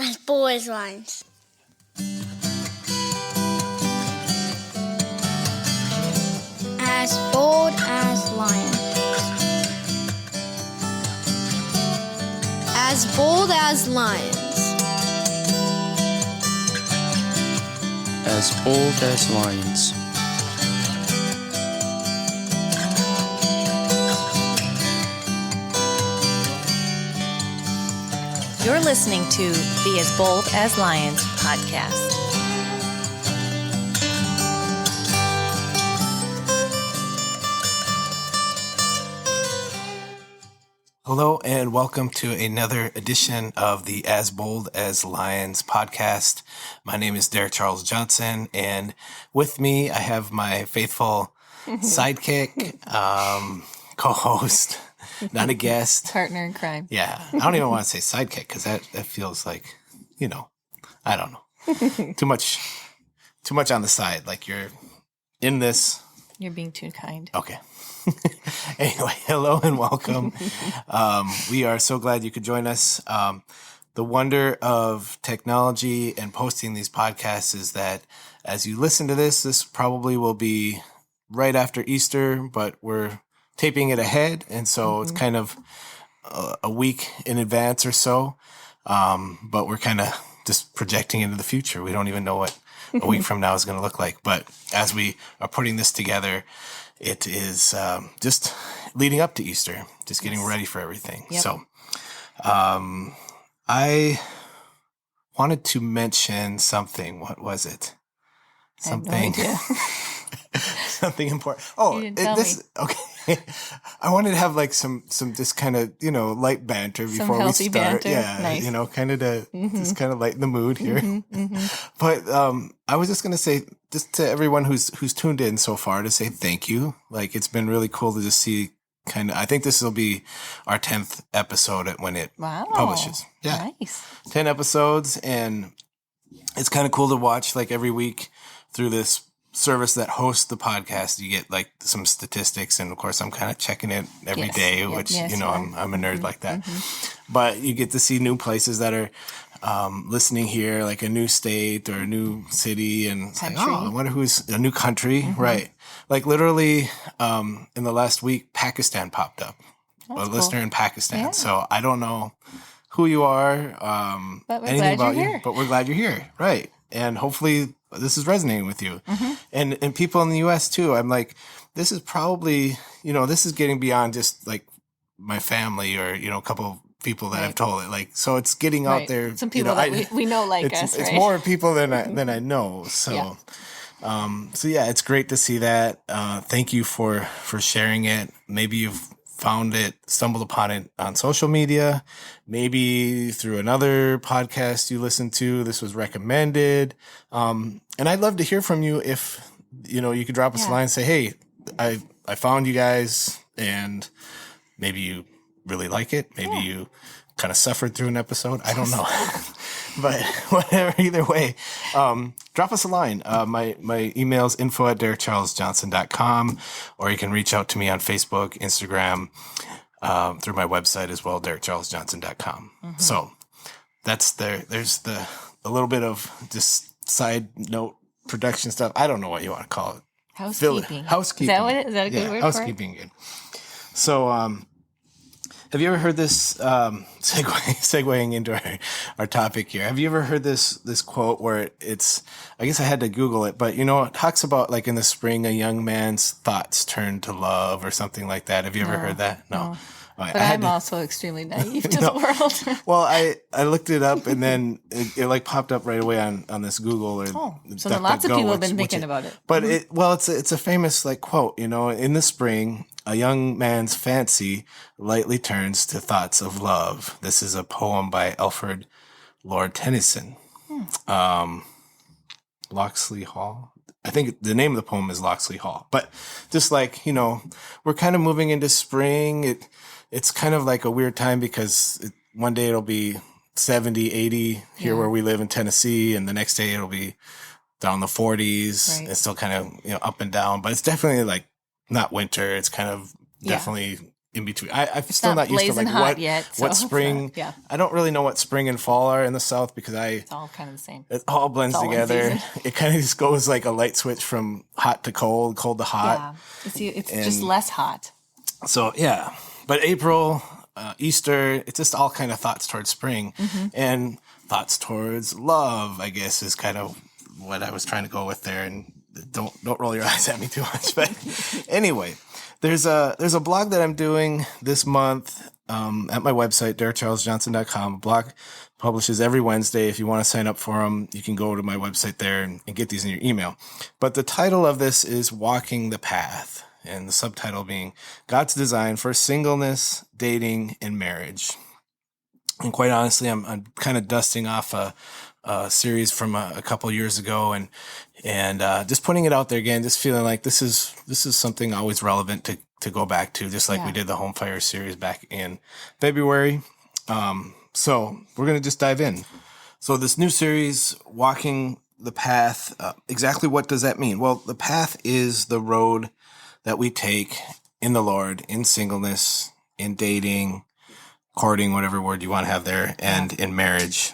As bold as lions. As bold as lions. As bold as lions. As bold as lions. You're listening to the As Bold as Lions podcast. Hello and welcome to another edition of the As Bold as Lions podcast. My name is Derek Charles Johnson, and with me I have my faithful sidekick, co-host, not a guest. Partner in crime. Yeah, I don't even want to say sidekick because that feels like, I don't know. Too much on the side. Like you're in this. You're being too kind. Okay. Anyway, hello and welcome. We are so glad you could join us. The wonder of technology and posting these podcasts is that as you listen to this probably will be right after Easter, but we're taping it ahead. And so it's kind of a week in advance or so. But we're kind of just projecting into the future. We don't even know what a week from now is going to look like. But as we are putting this together, it is just leading up to Easter, just getting ready for everything. Yep. So I wanted to mention something. What was it? Something. I have no idea. Something important. Oh, okay. I wanted to have like some just kind of, light banter before we start. Banter. Yeah. Nice. Kind of to just kind of lighten the mood here. But I was just going to say, just to everyone who's tuned in so far, to say thank you. Like, it's been really cool to just see I think this will be our 10th episode when it publishes. Yeah. Nice. 10 episodes. And it's kind of cool to watch like every week through this service that hosts the podcast. You get like some statistics, and of course I'm kind of checking it every day, which I'm a nerd like that. But you get to see new places that are listening here, like a new state or a new city, and it's like, I wonder who's a new country, right? Like literally in the last week, Pakistan popped up. That's a listener in Pakistan. Yeah. So I don't know who you are, but we're anything glad about you're you, here. But we're glad you're here, right? And hopefully this is resonating with you. And people in the U.S. too. I'm like, this is probably, this is getting beyond just like my family or, a couple of people that I've told it. Like, so it's getting out there. Some people that we know like us, right? It's more people than I know. So, it's great to see that. Thank you for sharing it. Maybe you've stumbled upon it on social media, maybe through another podcast you listened to. This was recommended. And I'd love to hear from you if, you could drop us a line and say, hey, I found you guys, and maybe you really like it. Maybe you kind of suffered through an episode. I don't know. But whatever, either way, drop us a line. My email is info@derekcharlesjohnson.com, or you can reach out to me on Facebook, Instagram, through my website as well, derekcharlesjohnson.com. So that's there's a little bit of just side note production stuff. I don't know what you want to call it. Housekeeping. Housekeeping. Is that a good word housekeeping for it? Good. So, have you ever heard this, segueing into our topic here? Have you ever heard this quote where it's, I guess I had to Google it, but it talks about like in the spring, a young man's thoughts turn to love or something like that. Have you ever heard that? No. But I'm also extremely naive to the world. Well, I looked it up, and then it like popped up right away on this Google. So lots of people have been thinking about it. But it's a famous like quote, in the spring, a young man's fancy lightly turns to thoughts of love. This is a poem by Alfred Lord Tennyson. Locksley Hall. I think the name of the poem is Locksley Hall. But just like, we're kind of moving into spring. It's kind of like a weird time because one day it'll be 70, 80 here where we live in Tennessee, and the next day it'll be down in the 40s. It's still kind of, up and down, but it's definitely like not winter. It's kind of definitely, in between. I'm still not used to blazing like hot yet, so what it's spring. yeah. I don't really know what spring and fall are in the South because It's all kind of the same. it all blends It's all one together. season. It kind of just goes like a light switch from hot to cold, cold to hot. Yeah, it's just less hot. So yeah, but April, Easter, it's just all kind of thoughts towards spring and thoughts towards love, I guess, is kind of what I was trying to go with there. And don't roll your eyes at me too much. But anyway, there's a blog that I'm doing this month at my website, derekcharlesjohnson.com. A blog publishes every Wednesday. If you want to sign up for them, you can go to my website there and get these in your email. But the title of this is Walking the Path, and the subtitle being God's Design for Singleness, Dating, and Marriage. And quite honestly, I'm kind of dusting off a series from a couple years ago and just putting it out there again, just feeling like this is something always relevant to go back to, just like we did the Home Fire series back in February. So we're going to just dive in. So this new series, Walking the Path, exactly what does that mean? Well, the path is the road that we take in the Lord, in singleness, in dating, courting, whatever word you want to have there, and in marriage.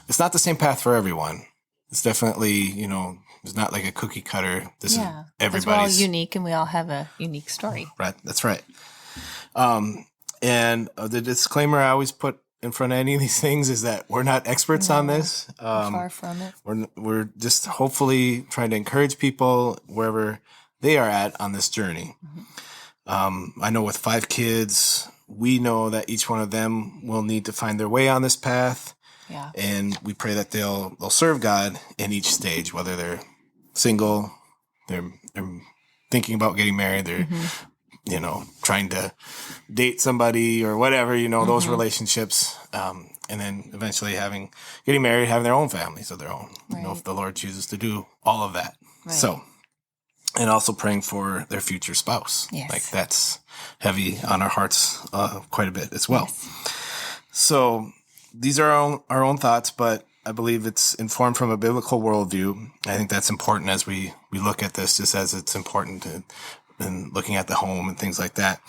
It's not the same path for everyone. It's definitely, it's not like a cookie cutter. This is everybody's. We're all unique and we all have a unique story. Right. That's right. And the disclaimer I always put in front of any of these things is that we're not experts on this. Far from it. We're just hopefully trying to encourage people wherever they are at on this journey. I know with 5 kids, we know that each one of them will need to find their way on this path. Yeah. And we pray that they'll serve God in each stage, whether they're single, they're thinking about getting married, they're, trying to date somebody or whatever, those relationships. And then eventually getting married, having their own families of their own, if the Lord chooses to do all of that. Right. So, and also praying for their future spouse. Yes. Like that's heavy on our hearts quite a bit as well. Yes. So these are our own thoughts, but I believe it's informed from a biblical worldview. I think that's important as we look at this, just as it's important in looking at the home and things like that.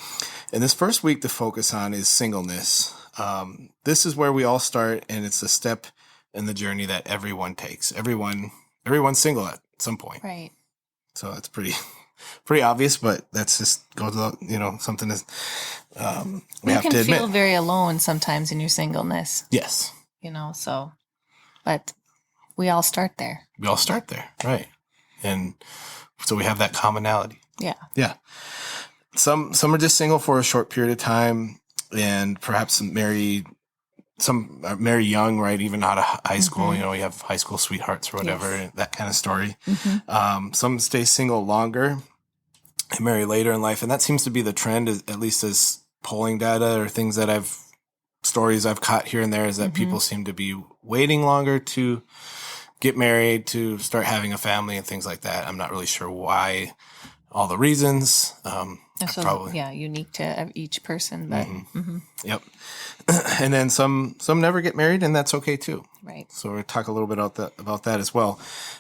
And this first week to focus on is singleness. This is where we all start, and it's a step in the journey that everyone takes. Everyone's single at some point. Right. So it's pretty obvious, but that's just goes out, something that we have to admit. You can feel very alone sometimes in your singleness. Yes. But we all start there. We all start there, right? And so we have that commonality. Yeah. Yeah. Some are just single for a short period of time, and perhaps some are marry young, right? Even out of high school, you have high school sweethearts or whatever, that kind of story. Some stay single longer and marry later in life. And that seems to be the trend, at least as polling data or things that stories I've caught here and there, is that people seem to be waiting longer to get married, to start having a family and things like that. I'm not really sure why, all the reasons. Unique to each person, but Yep. And then some never get married, and that's okay too. Right. So we'll talk a little bit about that as well.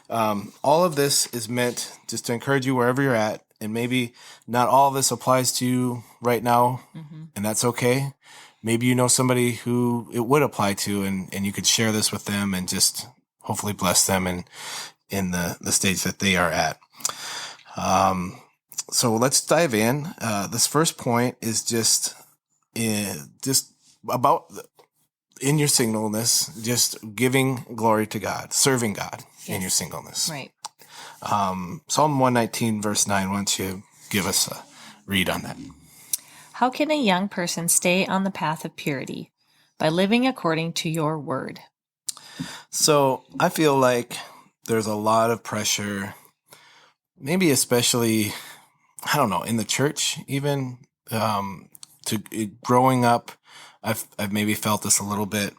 All of this is meant just to encourage you wherever you're at, and maybe not all of this applies to you right now, and that's okay. Maybe you know somebody who it would apply to, and you could share this with them and just hopefully bless them in the stage that they are at. So let's dive in. This first point is just about in your singleness, just giving glory to God, serving God in your singleness. Right. Psalm 119, verse 9. Why don't you give us a read on that? How can a young person stay on the path of purity? By living according to your word. So I feel like there's a lot of pressure, maybe especially, I don't know, in the church even, growing up, I've maybe felt this a little bit,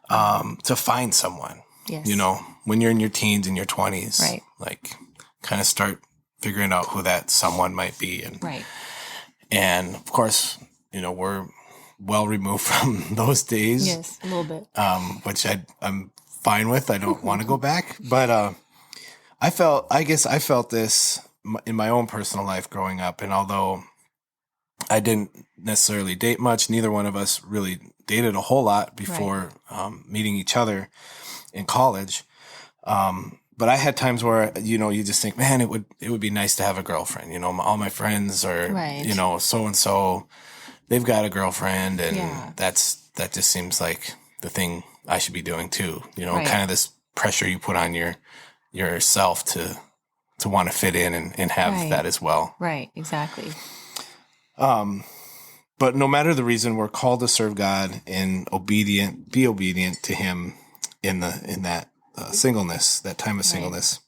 to find someone. Yes. When you're in your teens and your 20s, right. Like kind of start figuring out who that someone might be. And, right. And of course, we're well removed from those days. Yes, a little bit. Which I'm fine with. I don't want to go back, but, I felt this in my own personal life growing up. And although I didn't necessarily date much. Neither one of us really dated a whole lot before meeting each other in college. But I had times where, you just think, man, it would be nice to have a girlfriend. All my friends are, so-and-so, they've got a girlfriend, and that just seems like the thing I should be doing too. Kind of this pressure you put on yourself to want to fit in and have that as well. Right. Exactly. But no matter the reason, we're called to serve God and be obedient to Him in that singleness, that time of singleness.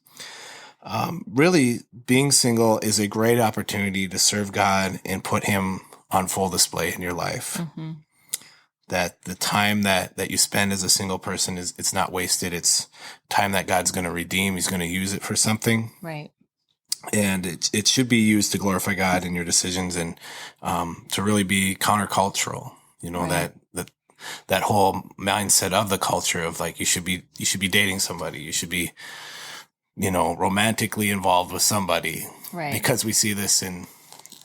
Really, being single is a great opportunity to serve God and put Him on full display in your life. Mm-hmm. That the time that you spend as a single person it's not wasted. It's time that God's going to redeem. He's going to use it for something. Right. And it should be used to glorify God in your decisions and to really be countercultural. That whole mindset of the culture of like you should be dating somebody, you should be romantically involved with somebody, right? Because we see this in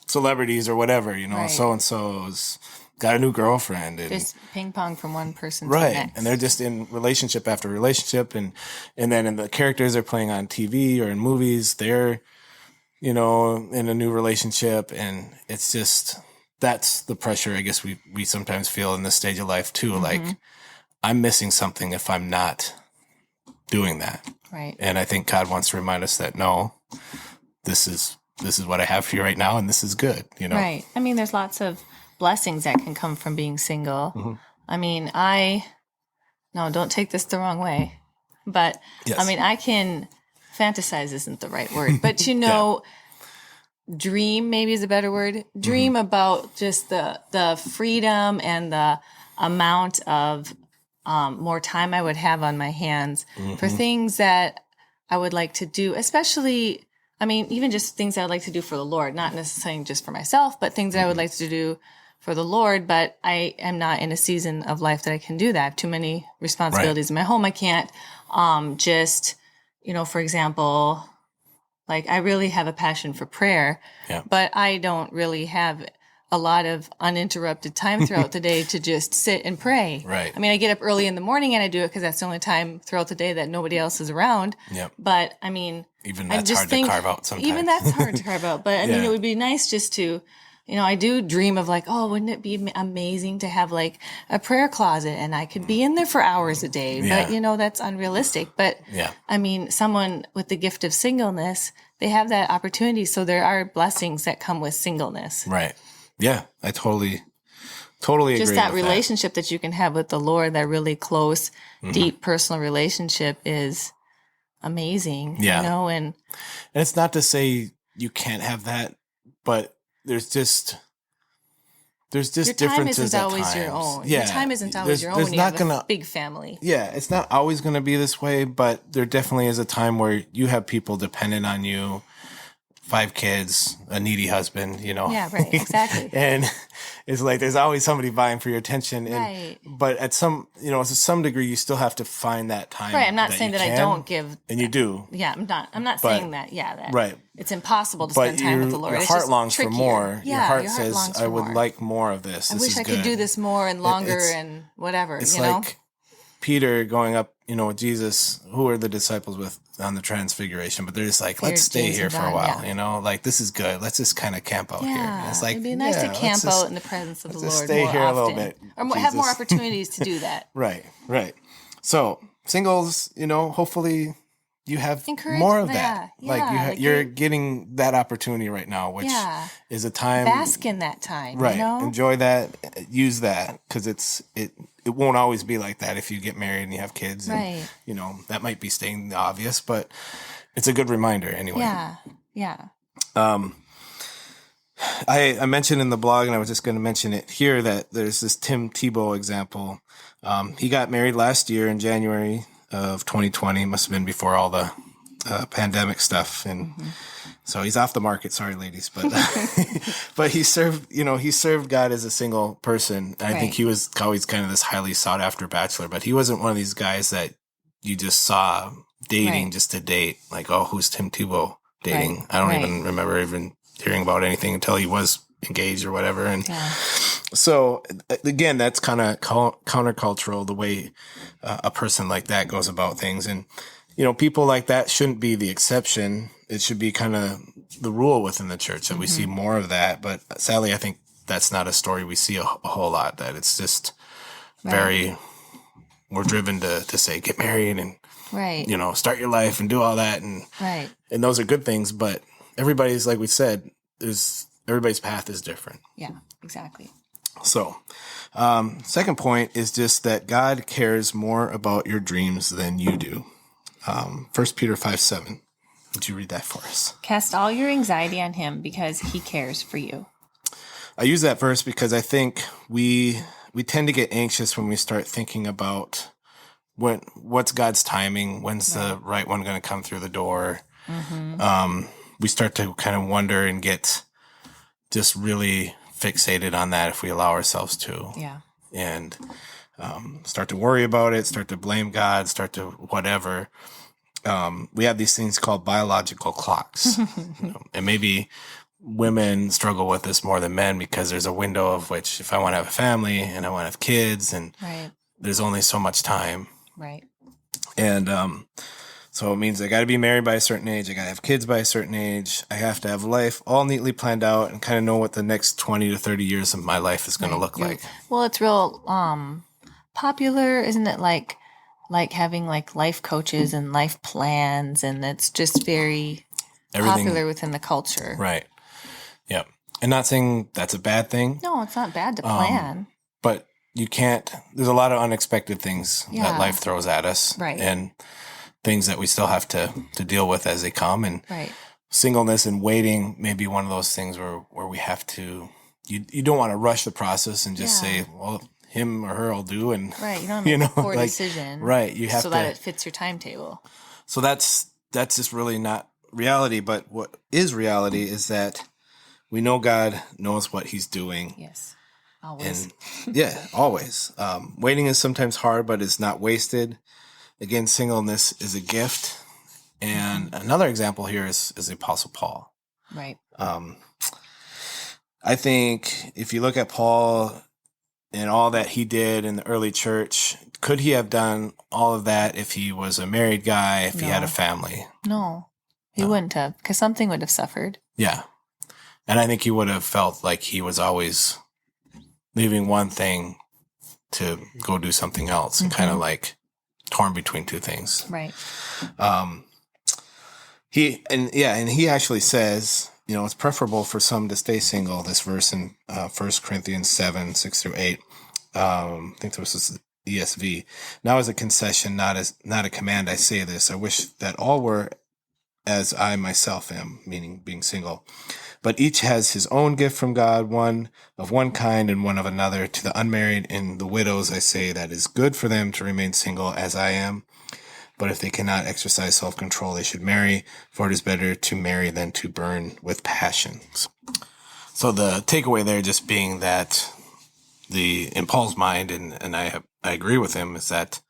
celebrities or whatever. So and so's got a new girlfriend and just ping pong from one person to the next. And they're just in relationship after relationship, and then in the characters they're playing on TV or in movies, they're in a new relationship, and it's just. That's the pressure I guess we sometimes feel in this stage of life too. Mm-hmm. Like I'm missing something if I'm not doing that. Right. And I think God wants to remind us that no, this is what I have for you right now, and this is good, Right. I mean, there's lots of blessings that can come from being single. Mm-hmm. I mean, don't take this the wrong way, but yes. I mean, I can fantasize isn't the right word, but yeah. Dream maybe is a better word. Dream about just the freedom and the amount of more time I would have on my hands for things that I would like to do, especially, I mean, even just things I would like to do for the Lord, not necessarily just for myself, but things that I would like to do for the Lord. But I am not in a season of life that I can do that. I have too many responsibilities in my home. I can't just, for example, like I really have a passion for prayer, but I don't really have a lot of uninterrupted time throughout the day to just sit and pray. Right. I mean, I get up early in the morning and I do it because that's the only time throughout the day that nobody else is around. Yep. But I mean, even that's hard to carve out sometimes. Even that's hard to carve out. But I mean, it would be nice just to, I do dream of like, oh, wouldn't it be amazing to have like a prayer closet and I could be in there for hours a day. Yeah. But, that's unrealistic. But I mean, someone with the gift of singleness, they have that opportunity. So there are blessings that come with singleness. Right. Yeah. I totally agree. Just that relationship that you can have with the Lord, that really close, deep personal relationship is amazing. Yeah. And it's not to say you can't have that, but there's just your differences time isn't always times. your own. Yeah. Your time isn't always your own when you have a big family. Yeah, it's not always going to be this way, but there definitely is a time where you have people dependent on you, 5 kids, a needy husband, Yeah, right, exactly. And it's like there's always somebody vying for your attention. And, but at some, to some degree, you still have to find that time. Right, I'm not saying that I don't give. And you do. Yeah, I'm not saying that, that it's impossible to but spend time with the Lord. Your heart longs for more. Yeah, your heart says, I would like more of this. I wish I could do this more and longer and whatever, It's like Peter going up, with Jesus, who are the disciples with on the transfiguration, but they're just like, let's stay here for a while, like this is good. Let's just kind of camp out here. And it's like, it'd be nice to camp out in the presence of the Lord. Stay more here often. a little bit. Or have more opportunities to do that. Right. So singles, hopefully you have more of that. Like you're getting that opportunity right now, which is a time. Bask in that time. Right. Enjoy that. Use that because it won't always be like that if you get married and you have kids. And, that might be stating the obvious, but it's a good reminder anyway. Yeah. I mentioned in the blog, and I was just going to mention it here, that there's this Tim Tebow example. He got married last year in January of 2020. Must have been before all the pandemic stuff. And so he's off the market. Sorry, ladies. But but he served God as a single person. And I think he was always kind of this highly sought after bachelor. But he wasn't one of these guys that you just saw dating just to date. Like, oh, who's Tim Tebow dating? I don't even remember hearing about anything until he was engaged or whatever. And Yeah. so again, that's kind of countercultural, the way a person like that goes about things. And, people like that shouldn't be the exception. It should be kind of the rule within the church that we see more of that. But sadly, I think that's not a story we see a whole lot, that it's just we're driven to say, get married and, Right. Start your life and do all that. And, Right. and those are good things, but everybody's, like we said, everybody's path is different. Yeah, exactly. So, second point is just that God cares more about your dreams than you do. 1 Peter 5:7. Would you read that for us? Cast all your anxiety on him because he cares for you. I use that verse because I think we tend to get anxious when we start thinking about what's God's timing, when's the right one going to come through the door. We start to kind of wonder and get just really fixated on that if we allow ourselves to. Yeah. And start to worry about it, start to blame God, start to whatever. We have these things called biological clocks. And maybe women struggle with this more than men because there's a window of which if I want to have a family and I want to have kids and there's only so much time. Right. And so it means I got to be married by a certain age. I got to have kids by a certain age. I have to have life all neatly planned out and kind of know what the next 20 to 30 years of my life is going to look like. Well, it's real popular, isn't it? Like having like life coaches and life plans, and it's just very popular within the culture. Right. Yep. And not saying that's a bad thing. No, it's not bad to plan. But you can't, there's a lot of unexpected things that life throws at us. Right. And things that we still have to deal with as they come. And right. Singleness and waiting may be one of those things where we have to, you don't want to rush the process and just say, well, him or her will do. And right. You don't make a poor decision. Right. You have so that it fits your timetable. So that's just really not reality. But what is reality is that we know God knows what he's doing. Yes. Always. And always. Waiting is sometimes hard, but it's not wasted. Again, singleness is a gift. And another example here is the Apostle Paul. Right. I think if you look at Paul and all that he did in the early church, could he have done all of that if he was a married guy, if he had a family? No, he wouldn't have, because something would have suffered. Yeah. And I think he would have felt like he was always leaving one thing to go do something else and kind of like torn between two things. Right. He actually says, it's preferable for some to stay single. This verse in 1 Corinthians 7:6-8. I think this is ESV. Now as a concession, not a command, I say this. I wish that all were as I myself am, meaning being single. But each has his own gift from God, one of one kind and one of another. To the unmarried and the widows, I say that is good for them to remain single as I am. But if they cannot exercise self-control, they should marry, for it is better to marry than to burn with passions. So the takeaway there just being that in Paul's mind, and I agree with him, is that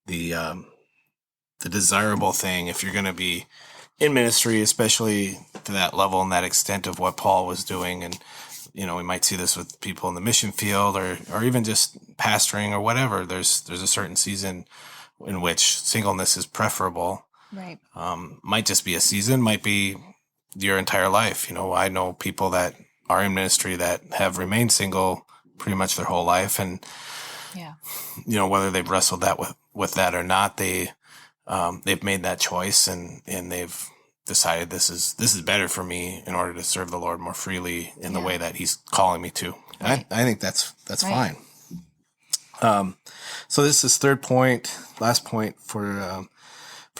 the desirable thing, if you're going to be in ministry, especially to that level and that extent of what Paul was doing. And, we might see this with people in the mission field or even just pastoring or whatever. There's a certain season in which singleness is preferable. Right. Might just be a season, might be your entire life. I know people that are in ministry that have remained single pretty much their whole life. And, whether they've wrestled that with that or not, they've made that choice and they've decided this is better for me in order to serve the Lord more freely in the way that he's calling me to. Right. I think that's fine. So this is last point for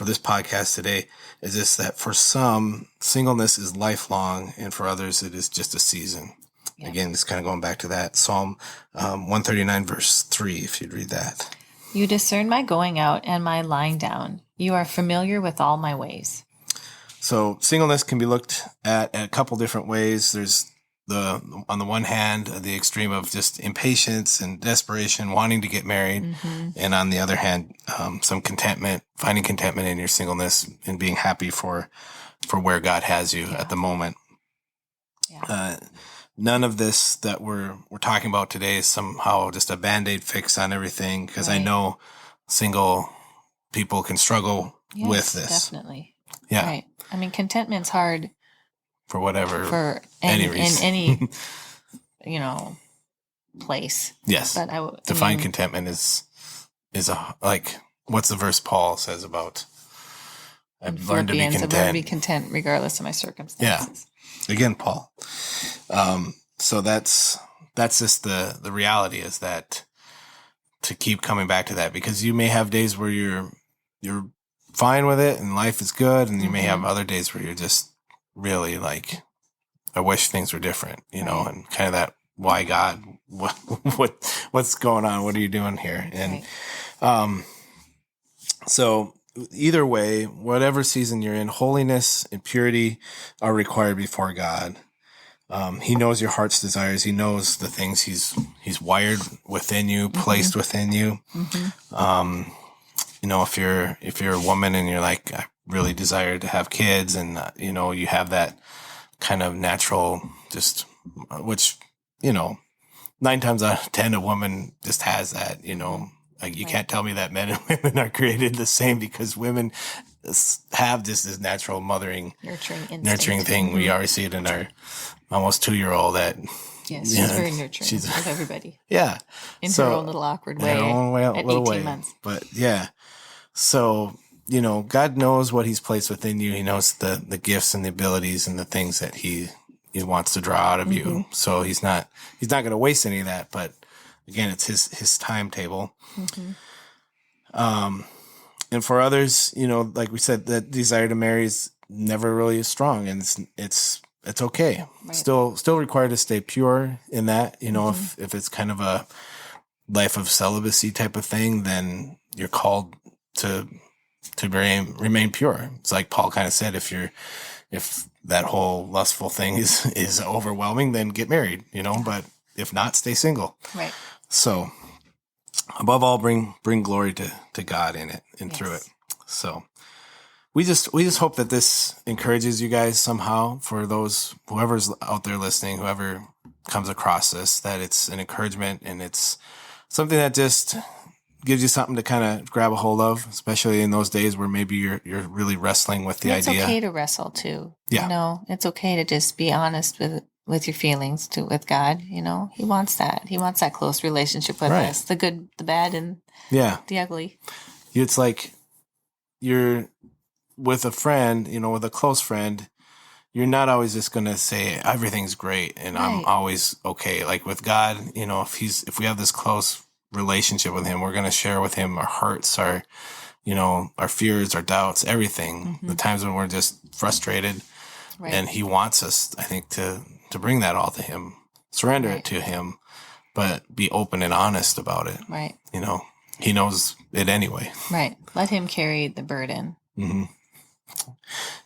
this podcast today is this, that for some singleness is lifelong and for others it is just a season. Yeah. Again, it's kind of going back to that Psalm 139 verse 3, if you'd read that. You discern my going out and my lying down. You are familiar with all my ways. So singleness can be looked at a couple different ways. There's on the one hand, the extreme of just impatience and desperation, wanting to get married. Mm-hmm. And on the other hand, some contentment, finding contentment in your singleness and being happy for where God has you at the moment. Yeah. none of this that we're talking about today is somehow just a Band-Aid fix on everything, because I Right. know single people can struggle Yes, with this. definitely. Yeah. Right. I mean, contentment's hard For whatever, for any in reason. any place. Yes. But To find contentment is like, what's the verse Paul says about? I've learned to be Philippians, I've learned to be content. content regardless of my circumstances. Again, Paul. So that's just the reality, is that to keep coming back to that, because you may have days where you're fine with it and life is good, and you may have other days where you're just really like, I wish things were different, know, and kind of that, why God, what's going on? What are you doing here? And so either way, whatever season you're in, holiness and purity are required before God. He knows your heart's desires. He knows the things he's wired within you, placed within you. If you're a woman and you're like, I really desire to have kids, and you have that kind of natural, just, which 9 times out of 10 a woman just has that. Like, you can't tell me that men and women are created the same, because women have just this natural mothering, nurturing thing. We already see it in our almost 2-year-old that. Yes, she's very nurturing of everybody. Yeah. In her own little awkward way. Her own way, at 18 months. But yeah. So, God knows what he's placed within you. He knows the gifts and the abilities and the things that he wants to draw out of you. So he's not going to waste any of that. But again, it's his timetable. And for others, like we said, that desire to marry is never really strong, and it's okay. Right. Still required to stay pure in that. If it's kind of a life of celibacy type of thing, then you're called to remain pure. It's like Paul kind of said, if that whole lustful thing is overwhelming, then get married, but if not, stay single. Right. So above all, bring glory to God in it and through it. So we just hope that this encourages you guys somehow, for whoever's out there listening, whoever comes across this, that it's an encouragement, and it's something that just gives you something to kind of grab a hold of, especially in those days where maybe you're really wrestling with the idea. It's okay to wrestle too. Yeah. It's okay to just be honest with your feelings with God. He wants that. He wants that close relationship with us, the good, the bad, and the ugly. It's like you're with a friend, with a close friend, you're not always just going to say everything's great and I'm always okay. Like with God, if we have this close relationship with him, we're going to share with him our hearts, our fears, our doubts, everything. The times when we're just frustrated, and he wants us, I think, to bring that all to him, surrender it to him, but be open and honest about it. Right. He knows it anyway. Right. Let him carry the burden.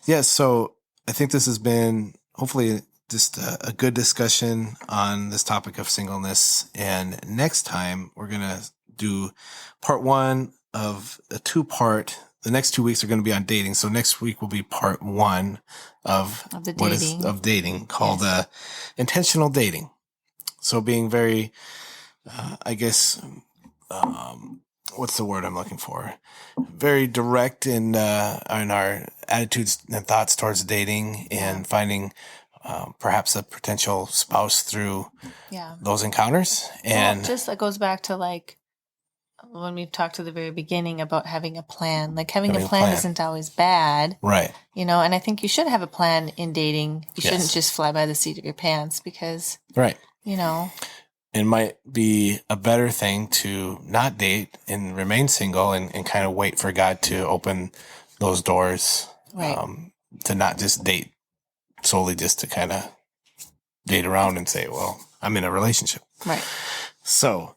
Yeah. So I think this has been hopefully just a good discussion on this topic of singleness. And next time we're going to do part 1 of a 2-part. The next 2 weeks are going to be on dating. So next week will be part 1 of dating, called intentional dating. So being very, what's the word I'm looking for? Very direct in our attitudes and thoughts towards dating, and finding perhaps a potential spouse through those encounters. And just that goes back to like when we talked to the very beginning about having a plan. Like having a plan isn't always bad. Right. And I think you should have a plan in dating. You shouldn't just fly by the seat of your pants, because it might be a better thing to not date and remain single and kind of wait for God to open those doors, to not just date solely just to kind of date around and say, well, I'm in a relationship. Right. So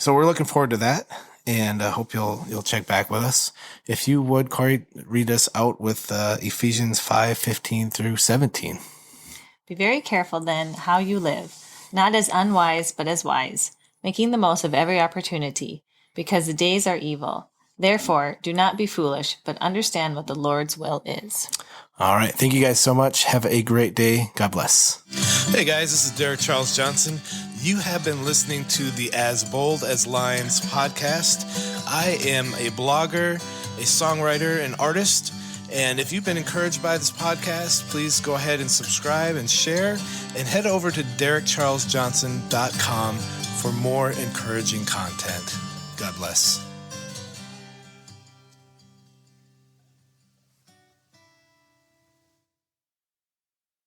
we're looking forward to that, and I hope you'll check back with us. If you would, Corey, read us out with Ephesians 5:15 through 17. Be very careful then how you live, not as unwise, but as wise, making the most of every opportunity, because the days are evil. Therefore, do not be foolish, but understand what the Lord's will is. All right. Thank you guys so much. Have a great day. God bless. Hey guys, this is Derek Charles Johnson. You have been listening to the As Bold as Lions podcast. I am a blogger, a songwriter, an artist. And if you've been encouraged by this podcast, please go ahead and subscribe and share, and head over to DerekCharlesJohnson.com for more encouraging content. God bless.